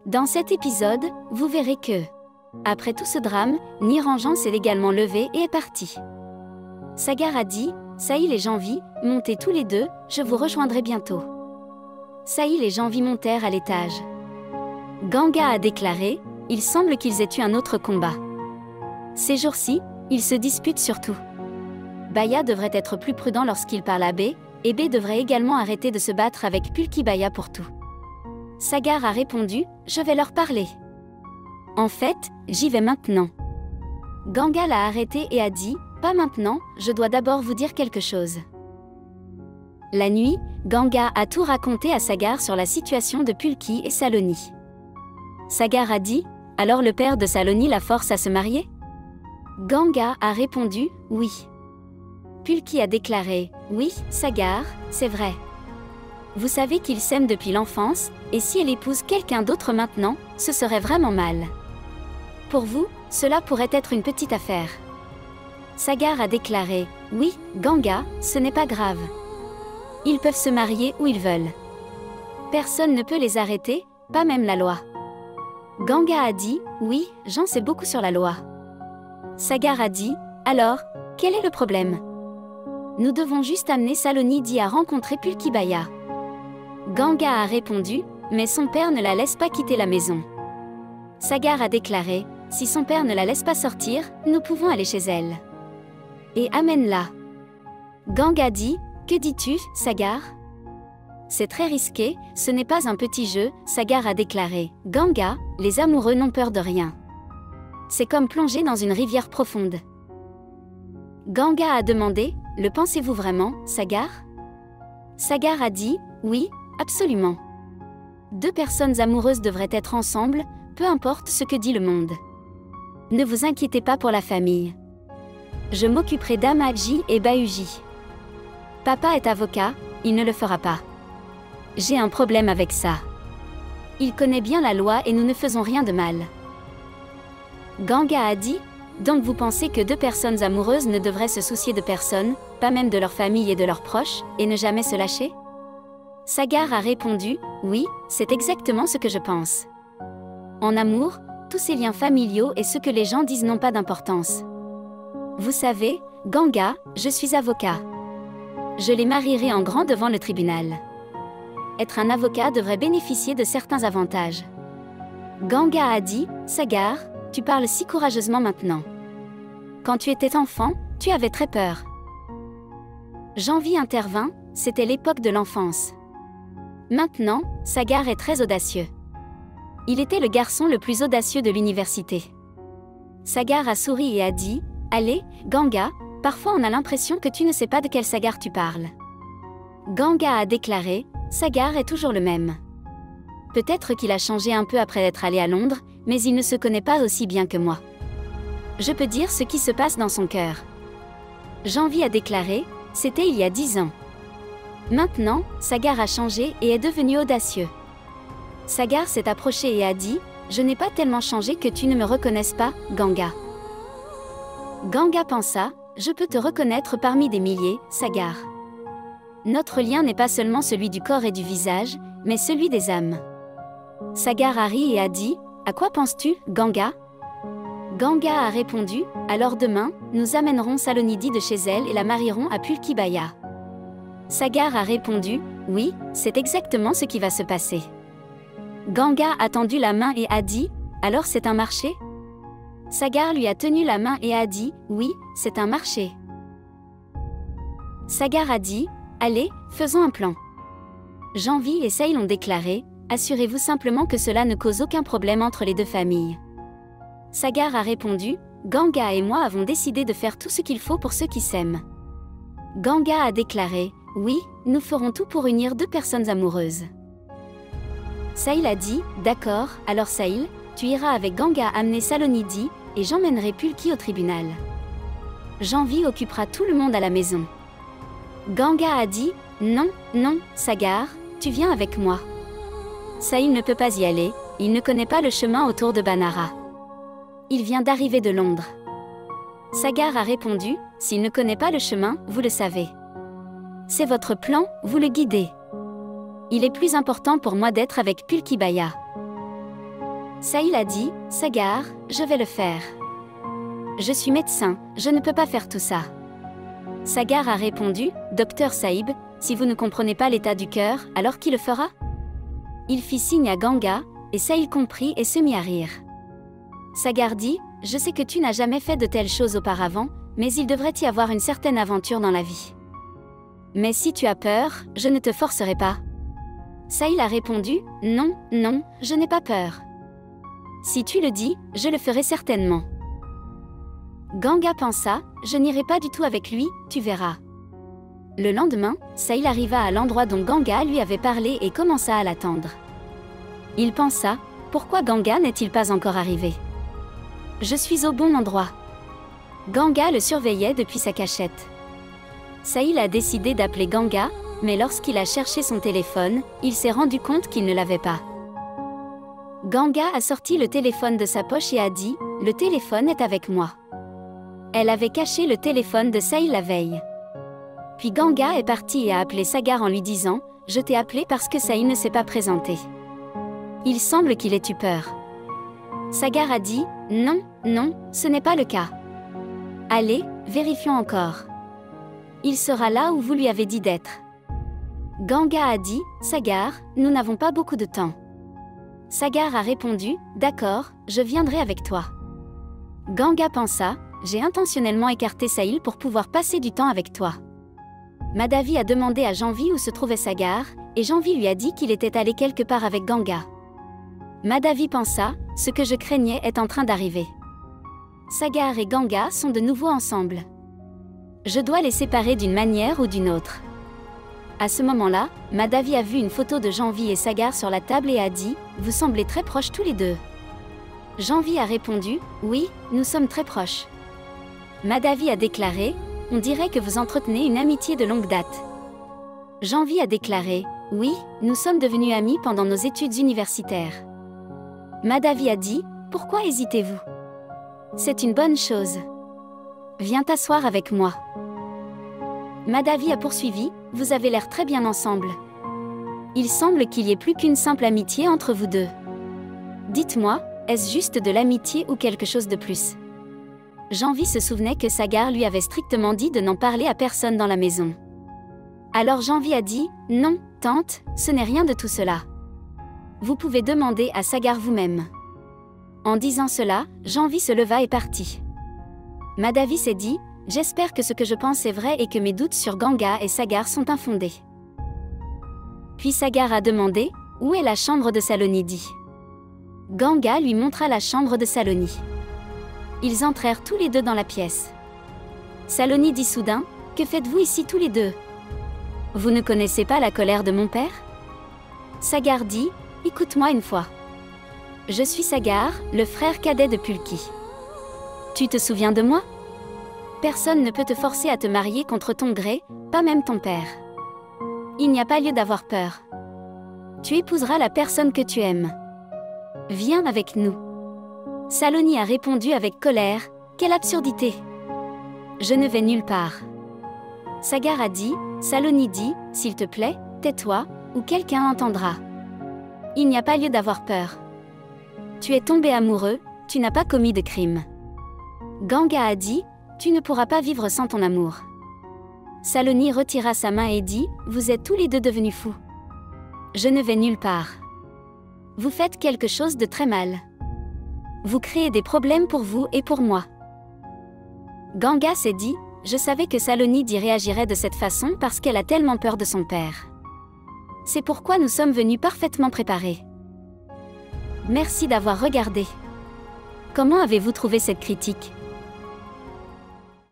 Dans cet épisode, vous verrez que, après tout ce drame, Niranjan s'est également levé et est parti. Sagar a dit, Sahil et Janvi, montez tous les deux, je vous rejoindrai bientôt. Sahil et Janvi montèrent à l'étage. Ganga a déclaré, il semble qu'ils aient eu un autre combat. Ces jours-ci, ils se disputent surtout. Baya devrait être plus prudent lorsqu'il parle à B, et B devrait également arrêter de se battre avec Pulki Baya pour tout. Sagar a répondu, je vais leur parler. En fait, j'y vais maintenant. Ganga l'a arrêté et a dit, pas maintenant, je dois d'abord vous dire quelque chose. La nuit, Ganga a tout raconté à Sagar sur la situation de Pulki et Saloni. Sagar a dit, alors le père de Saloni la force à se marier? Ganga a répondu, oui. Pulki a déclaré, oui, Sagar, c'est vrai. Vous savez qu'ils s'aiment depuis l'enfance, et si elle épouse quelqu'un d'autre maintenant, ce serait vraiment mal. Pour vous, cela pourrait être une petite affaire. Sagar a déclaré, oui, Ganga, ce n'est pas grave. Ils peuvent se marier où ils veulent. Personne ne peut les arrêter, pas même la loi. Ganga a dit, oui, j'en sais beaucoup sur la loi. Sagar a dit, alors, quel est le problème? Nous devons juste amener Saloni à rencontrer Pulki Baya. Ganga a répondu, mais son père ne la laisse pas quitter la maison. Sagar a déclaré, si son père ne la laisse pas sortir, nous pouvons aller chez elle. Et amène-la. Ganga dit, que dis-tu, Sagar? C'est très risqué, ce n'est pas un petit jeu, Sagar a déclaré. Ganga, les amoureux n'ont peur de rien. C'est comme plonger dans une rivière profonde. Ganga a demandé, le pensez-vous vraiment, Sagar? Sagar a dit, oui, absolument. Deux personnes amoureuses devraient être ensemble, peu importe ce que dit le monde. Ne vous inquiétez pas pour la famille. Je m'occuperai d'Amaji et Bahuji. Papa est avocat, il ne le fera pas. J'ai un problème avec ça. Il connaît bien la loi et nous ne faisons rien de mal. Ganga a dit, donc vous pensez que deux personnes amoureuses ne devraient se soucier de personne, pas même de leur famille et de leurs proches, et ne jamais se lâcher? Sagar a répondu, oui, c'est exactement ce que je pense. En amour, tous ces liens familiaux et ce que les gens disent n'ont pas d'importance. Vous savez, Ganga, je suis avocat. Je les marierai en grand devant le tribunal. Être un avocat devrait bénéficier de certains avantages. Ganga a dit, Sagar, tu parles si courageusement maintenant. Quand tu étais enfant, tu avais très peur. Janvi intervint, c'était l'époque de l'enfance. Maintenant, Sagar est très audacieux. Il était le garçon le plus audacieux de l'université. Sagar a souri et a dit, allez, Ganga, parfois on a l'impression que tu ne sais pas de quel Sagar tu parles. Ganga a déclaré, Sagar est toujours le même. Peut-être qu'il a changé un peu après être allé à Londres, mais il ne se connaît pas aussi bien que moi. Je peux dire ce qui se passe dans son cœur. Janvi a déclaré, c'était il y a 10 ans. Maintenant, Sagar a changé et est devenu audacieux. Sagar s'est approché et a dit, je n'ai pas tellement changé que tu ne me reconnaisses pas, Ganga. Ganga pensa, je peux te reconnaître parmi des milliers, Sagar. Notre lien n'est pas seulement celui du corps et du visage, mais celui des âmes. Sagar a ri et a dit, à quoi penses-tu, Ganga? Ganga a répondu, alors demain, nous amènerons Saloni de chez elle et la marierons à Pulki Baya. Sagar a répondu, oui, c'est exactement ce qui va se passer. Ganga a tendu la main et a dit, alors c'est un marché? Sagar lui a tenu la main et a dit, oui, c'est un marché. Sagar a dit, allez, faisons un plan. Janvi et Sahil ont déclaré, assurez-vous simplement que cela ne cause aucun problème entre les deux familles. Sagar a répondu, Ganga et moi avons décidé de faire tout ce qu'il faut pour ceux qui s'aiment. Ganga a déclaré, oui, nous ferons tout pour unir deux personnes amoureuses. Sahil a dit, d'accord, alors Sahil, tu iras avec Ganga amener Saloni et j'emmènerai Pulki au tribunal. Janvi occupera tout le monde à la maison. Ganga a dit, non, non, Sagar, tu viens avec moi. Sahil ne peut pas y aller, il ne connaît pas le chemin autour de Banara. Il vient d'arriver de Londres. Sagar a répondu, s'il ne connaît pas le chemin, vous le savez. C'est votre plan, vous le guidez. Il est plus important pour moi d'être avec Pulki Baya. Sahil a dit, Sagar, je vais le faire. Je suis médecin, je ne peux pas faire tout ça. Sagar a répondu, Docteur Saïb, si vous ne comprenez pas l'état du cœur, alors qui le fera? Il fit signe à Ganga, et Sahil comprit et se mit à rire. Sagar dit, je sais que tu n'as jamais fait de telles choses auparavant, mais il devrait y avoir une certaine aventure dans la vie. Mais si tu as peur, je ne te forcerai pas. Sahil a répondu, non, non, je n'ai pas peur. Si tu le dis, je le ferai certainement. Ganga pensa, je n'irai pas du tout avec lui, tu verras. Le lendemain, Sahil arriva à l'endroit dont Ganga lui avait parlé et commença à l'attendre. Il pensa, pourquoi Ganga n'est-il pas encore arrivé? Je suis au bon endroit. Ganga le surveillait depuis sa cachette. Sahil a décidé d'appeler Ganga, mais lorsqu'il a cherché son téléphone, il s'est rendu compte qu'il ne l'avait pas. Ganga a sorti le téléphone de sa poche et a dit, le téléphone est avec moi. Elle avait caché le téléphone de Sahil la veille. Puis Ganga est parti et a appelé Sagar en lui disant, je t'ai appelé parce que Sahil ne s'est pas présenté. Il semble qu'il ait eu peur. Sagar a dit, non, non, ce n'est pas le cas. Allez, vérifions encore. Il sera là où vous lui avez dit d'être. Ganga a dit, Sagar, nous n'avons pas beaucoup de temps. Sagar a répondu, d'accord, je viendrai avec toi. Ganga pensa, j'ai intentionnellement écarté Sahil pour pouvoir passer du temps avec toi. Madhavi a demandé à Janvi où se trouvait Sagar, et Janvi lui a dit qu'il était allé quelque part avec Ganga. Madhavi pensa, ce que je craignais est en train d'arriver. Sagar et Ganga sont de nouveau ensemble. Je dois les séparer d'une manière ou d'une autre. À ce moment-là, Madhavi a vu une photo de Janvi et Sagar sur la table et a dit, vous semblez très proches tous les deux. Janvi a répondu, oui, nous sommes très proches. Madhavi a déclaré, on dirait que vous entretenez une amitié de longue date. Janvi a déclaré, oui, nous sommes devenus amis pendant nos études universitaires. Madhavi a dit, pourquoi hésitez-vous? C'est une bonne chose. Viens t'asseoir avec moi. Madhavi a poursuivi, vous avez l'air très bien ensemble. Il semble qu'il y ait plus qu'une simple amitié entre vous deux. Dites-moi, est-ce juste de l'amitié ou quelque chose de plus? Janvi se souvenait que Sagar lui avait strictement dit de n'en parler à personne dans la maison. Alors Janvi a dit, non, tante, ce n'est rien de tout cela. Vous pouvez demander à Sagar vous-même. En disant cela, Janvi se leva et partit. Madhavi s'est dit, j'espère que ce que je pense est vrai et que mes doutes sur Ganga et Sagar sont infondés. Puis Sagar a demandé, où est la chambre de Salonidhi? Ganga lui montra la chambre de Saloni. Ils entrèrent tous les deux dans la pièce. Saloni dit soudain, que faites-vous ici tous les deux? Vous ne connaissez pas la colère de mon père? Sagar dit, écoute-moi une fois. Je suis Sagar, le frère cadet de Pulki. Tu te souviens de moi? Personne ne peut te forcer à te marier contre ton gré, pas même ton père. Il n'y a pas lieu d'avoir peur. Tu épouseras la personne que tu aimes. Viens avec nous. Saloni a répondu avec colère, quelle absurdité! Je ne vais nulle part. Sagar a dit, Saloni dit, s'il te plaît, tais-toi, ou quelqu'un entendra. Il n'y a pas lieu d'avoir peur. Tu es tombé amoureux, tu n'as pas commis de crime. Ganga a dit, tu ne pourras pas vivre sans ton amour. Saloni retira sa main et dit, vous êtes tous les deux devenus fous. Je ne vais nulle part. Vous faites quelque chose de très mal. Vous créez des problèmes pour vous et pour moi. Ganga s'est dit, je savais que Salonidhi réagirait de cette façon parce qu'elle a tellement peur de son père. C'est pourquoi nous sommes venus parfaitement préparés. Merci d'avoir regardé. Comment avez-vous trouvé cette critique ?